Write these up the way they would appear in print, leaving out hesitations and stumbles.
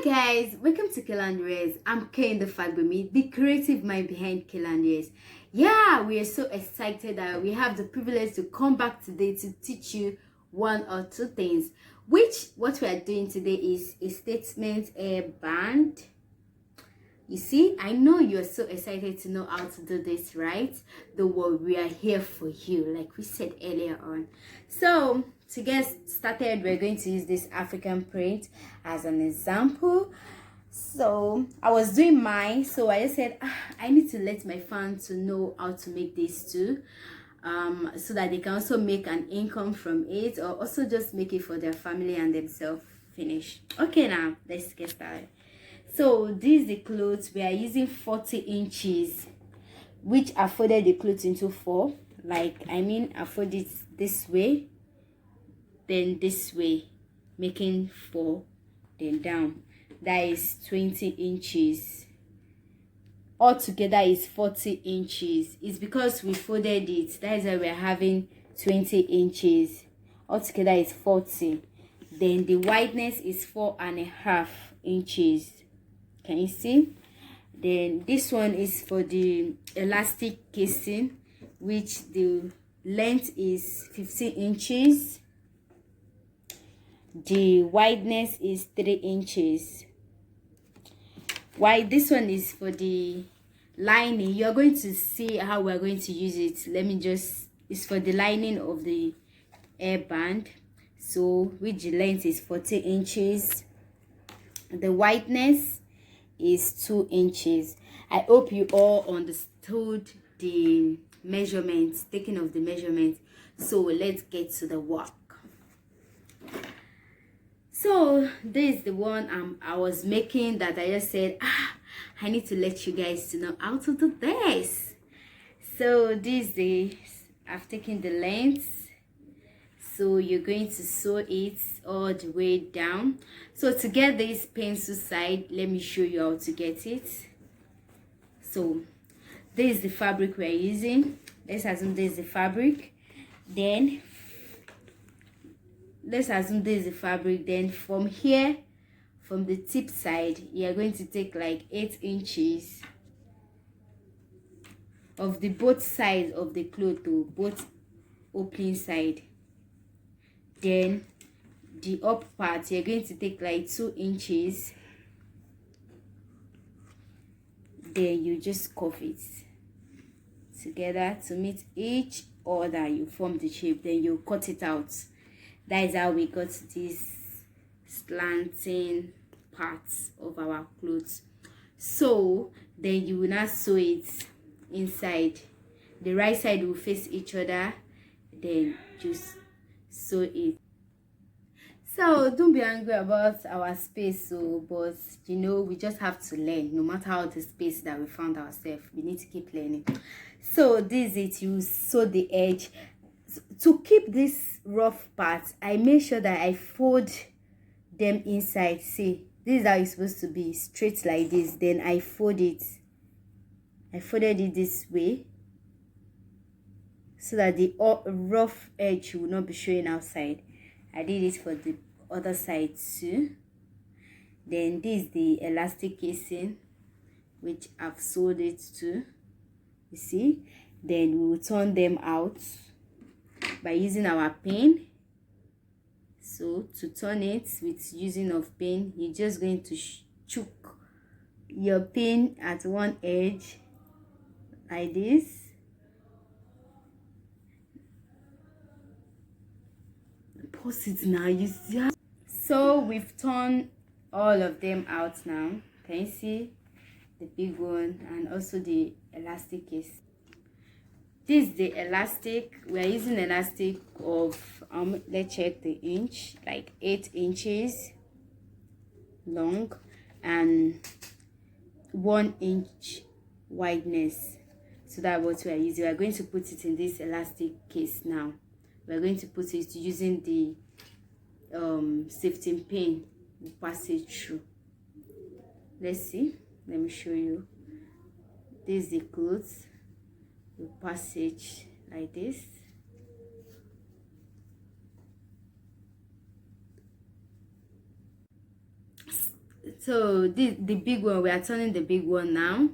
Guys, welcome to Kelandres. I'm Kay the Fagbemi, the creative mind behind Kelandres. Yeah, we are so excited that we have the privilege to come back today to teach you one or two things. What we are doing today is a statement band. You see, I know you're so excited to know how to do this, right? Don't worry, we are here for you, like we said earlier on. So, to get started, we're going to use this African print as an example. So, I was doing mine, so I just said, I need to let my fans to know how to make this too. So that they can also make an income from it, or also just make it for their family and themselves. Finish. Okay, now let's get started. So this is the clothes. We are using 40 inches, which I folded the clothes into four. I fold it this way, then this way, making four, then down. That is 20 inches. Altogether is 40 inches. It's because we folded it. That is why we're having 20 inches. Altogether is 40. Then the wideness is 4.5 inches. Can you see? Then this one is for the elastic casing, which the length is 15 inches. The wideness is 3 inches. While this one is for the lining, you're going to see how we're going to use it. It's for the lining of the hairband. So which the length is 40 inches. The wideness is 2 inches. I hope you all understood the measurements, taking of the measurements. So let's get to the work. So this is the one I was making that I just said, I need to let you guys to know how to do this. So I've taken the length. So you're going to sew it all the way down. So to get this pencil side, let me show you how to get it. So this is the fabric we're using. Let's assume this is the fabric. Then let's assume this is the fabric. Then from here, from the tip side, you're going to take like 8 inches of the both sides of the cloth, to both opening side. Then the up part, you're going to take like 2 inches. Then you just curve it together to meet each other. You form the shape, then you cut it out. That is how we got these slanting parts of our clothes. So then you will now sew it inside. The right side will face each other, then just sew it. So don't be angry about our space, but you know, we just have to learn. No matter how the space that we found ourselves, we need to keep learning. So this is it. You sew the edge. To keep this rough part, I make sure that I fold them inside. See, this is how it's supposed to be, straight like this. Then I fold it. I folded it this way, so that the rough edge will not be showing outside. I did it for the other side too. Then this is the elastic casing, which I've sewed it to. You see? Then we will turn them out by using our pin. So to turn it with using of pin, you're just going to choke your pin at one edge like this. Pause it now, you see. So we've turned all of them out now. Can you see the big one and also the elastic case? This is the elastic. We are using elastic of let's check the inch, like 8 inches long and 1 inch wideness. So that's what we are using. We are going to put it in this elastic case now. We're going to put it using the safety pin. We pass it through. Let's see. Let me show you. This is the clothes. We pass it like this. So this the big one, we are turning the big one now.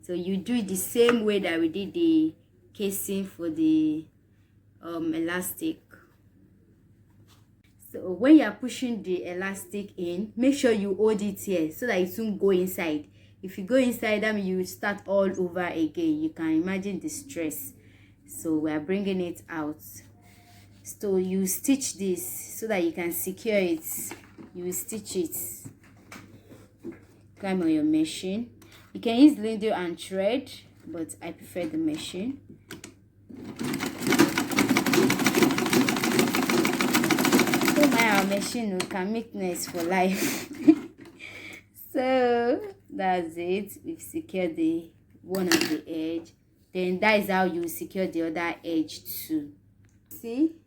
So you do it the same way that we did the casing for the elastic. So when you are pushing the elastic in, make sure you hold it here so that it won't go inside. If you go inside, that means you start all over again. You can imagine the stress. So we are bringing it out. So you stitch this so that you can secure it. You will stitch it. Climb on your machine. You can use needle and thread, but I prefer the machine. So my machine can make noise for life. So that's it. We've secured the one on the edge. Then that is how you secure the other edge too. See?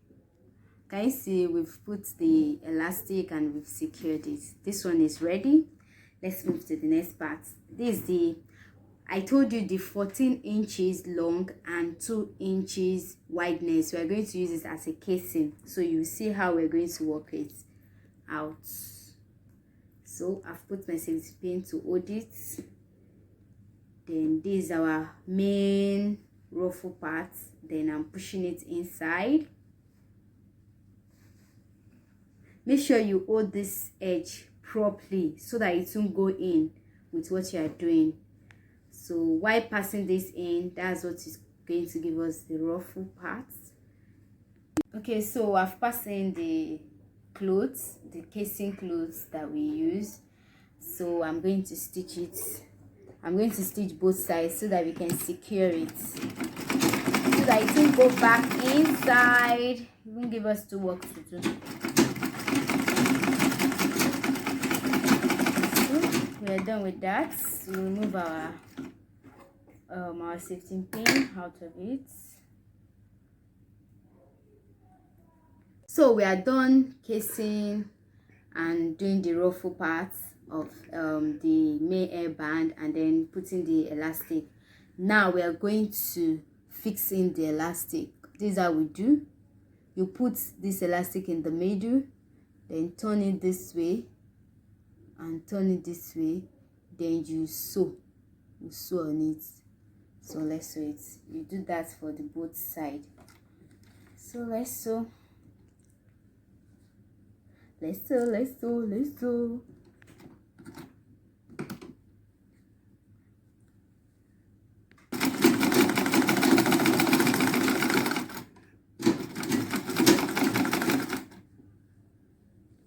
Can you see we've put the elastic and we've secured it. This one is ready. Let's move to the next part. This is the, I told you, the 14 inches long and 2 inches wideness. We are going to use it as a casing. So you see how we're going to work it out. So I've put my safety pin to hold it. Then this is our main ruffle part. Then I'm pushing it inside. Make sure you hold this edge properly so that it won't go in with what you are doing. So while passing this in, that's what is going to give us the ruffle part. Okay, so I've passed in the clothes, the casing clothes that we use. So I'm going to stitch it. I'm going to stitch both sides so that we can secure it, so that it won't go back inside. It won't give us too work to do. We are done with that. So we'll remove our safety pin out of it. So we are done casing and doing the ruffle parts of the main hairband and then putting the elastic. Now we are going to fix in the elastic. This is how we do. You put this elastic in the middle, then turn it this way and turn it this way, then you sew on it. So let's sew it. You do that for the both side. So let's sew. Let's sew.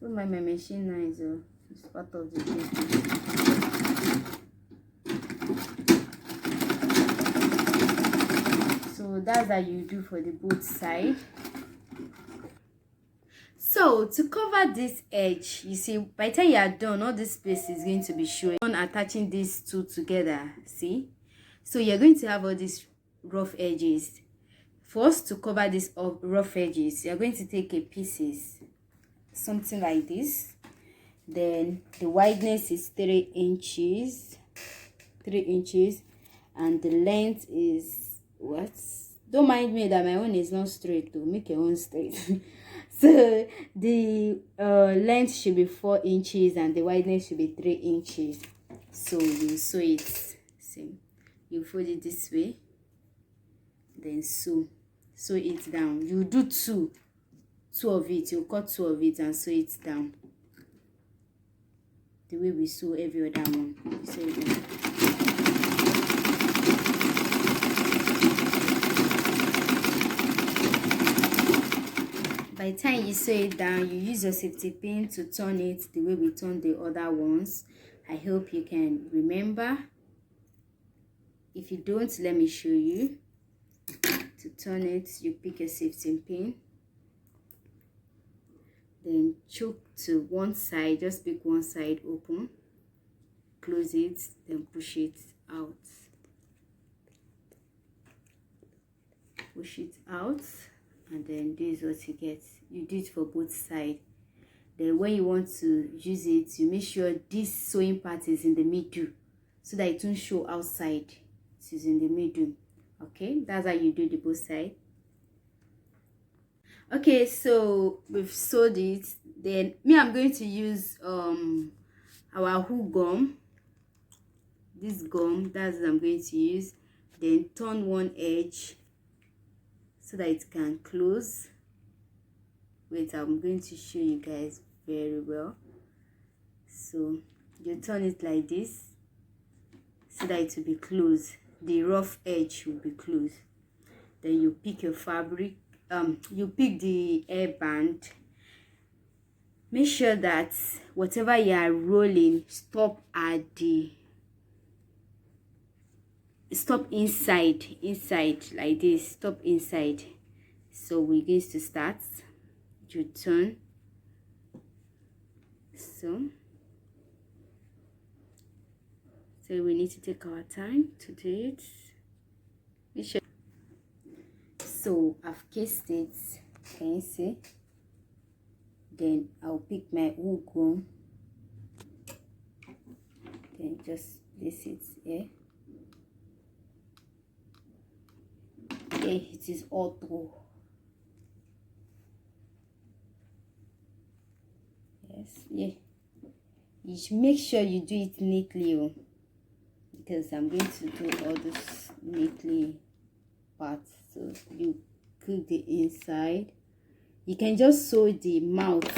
Put my machine now is it's part of the business. So that's how you do for the both side. So to cover this edge, you see, by the time you are done, all this space is going to be showing. Attaching these two together, see? So you're going to have all these rough edges. For us to cover these rough edges, you're going to take a pieces, something like this. Then the wideness is 3 inches, and the length is what? Don't mind me that my own is not straight, though. Make your own straight. So the length should be 4 inches and the wideness should be 3 inches. So you sew it. See, you fold it this way, then sew it down. You do two of it. You cut 2 of it and sew it down. The way we sew every other one. Sew it down. By the time you sew it down, you use your safety pin to turn it the way we turn the other ones. I hope you can remember. If you don't, let me show you. To turn it, you pick a safety pin, then choke to one side, just pick one side open, close it, then push it out. Push it out, and then this is what you get. You do it for both sides. Then when you want to use it, you make sure this sewing part is in the middle so that it won't show outside. It is in the middle. Okay, that's how you do the both side. Okay, so we've sewed it. Then I'm going to use our hook gum, this gum, that's what I'm going to use. Then turn one edge so that it can close. Wait, I'm going to show you guys very well. So you turn it like this so that it will be closed, the rough edge will be closed. Then you pick your fabric, you pick the hairband. Make sure that whatever you are rolling, stop inside like this, stop inside. So we're going to start. You turn, so we need to take our time to do it. Make sure. So I've cased it, can you see? Then I'll pick my hook gum, then just place it here. Okay, it is auto. Yes, yeah. You should make sure you do it neatly, because I'm going to do all this neatly parts. So you click the inside. You can just sew the mouth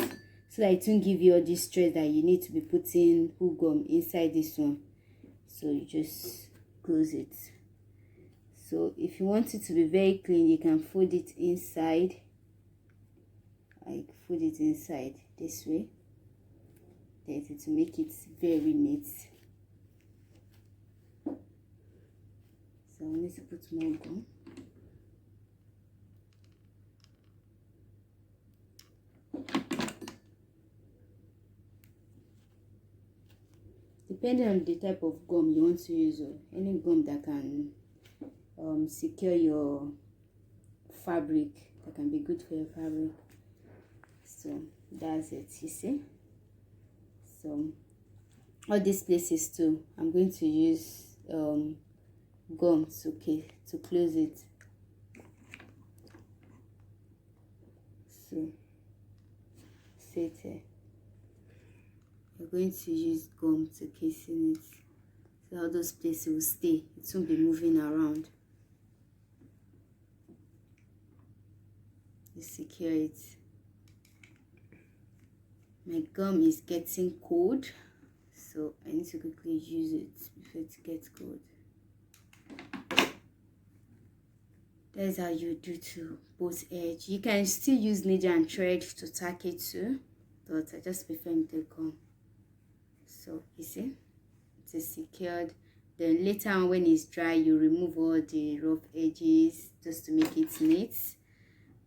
so that it won't give you all this stress that you need to be putting hook gum inside this one. So you just close it. So if you want it to be very clean, you can fold it inside. I fold it inside this way. Then it will make it very neat. So I need to put more gum. Depending on the type of gum you want to use, or any gum that can secure your fabric, that can be good for your fabric. So that's it, you see. So all these places too, I'm going to use gum to close it. So sit here. You're going to use gum to case in it, so all those places will stay. It won't be moving around. You secure it. My gum is getting cold, so I need to quickly use it before it gets cold. That's how you do to both edge. You can still use needle and thread to tack it too, but I just prefer the gum. So you see, it is secured. Then later on, when it's dry, you remove all the rough edges just to make it neat.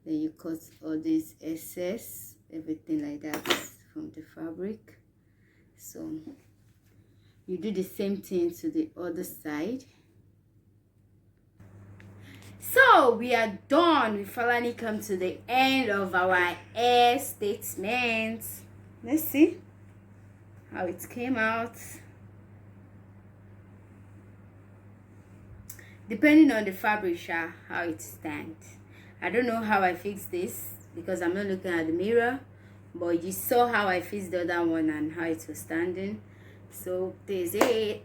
Then you cut all this excess, everything like that from the fabric. So you do the same thing to the other side. So we are done. We finally come to the end of our hair statement. Let's see how it came out. Depending on the fabric, how it stands. I don't know how I fixed this because I'm not looking at the mirror, but you saw how I fixed the other one and how it was standing. So there's it.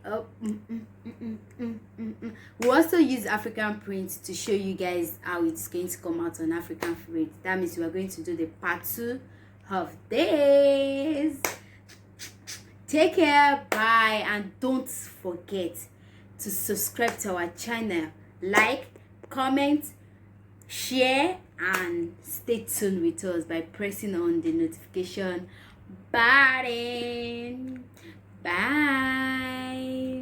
We also use African print to show you guys how it's going to come out on African print. That means we are going to do the part 2 of this. Take care, bye, and don't forget to subscribe to our channel, like, comment, share, and stay tuned with us by pressing on the notification button. Bye.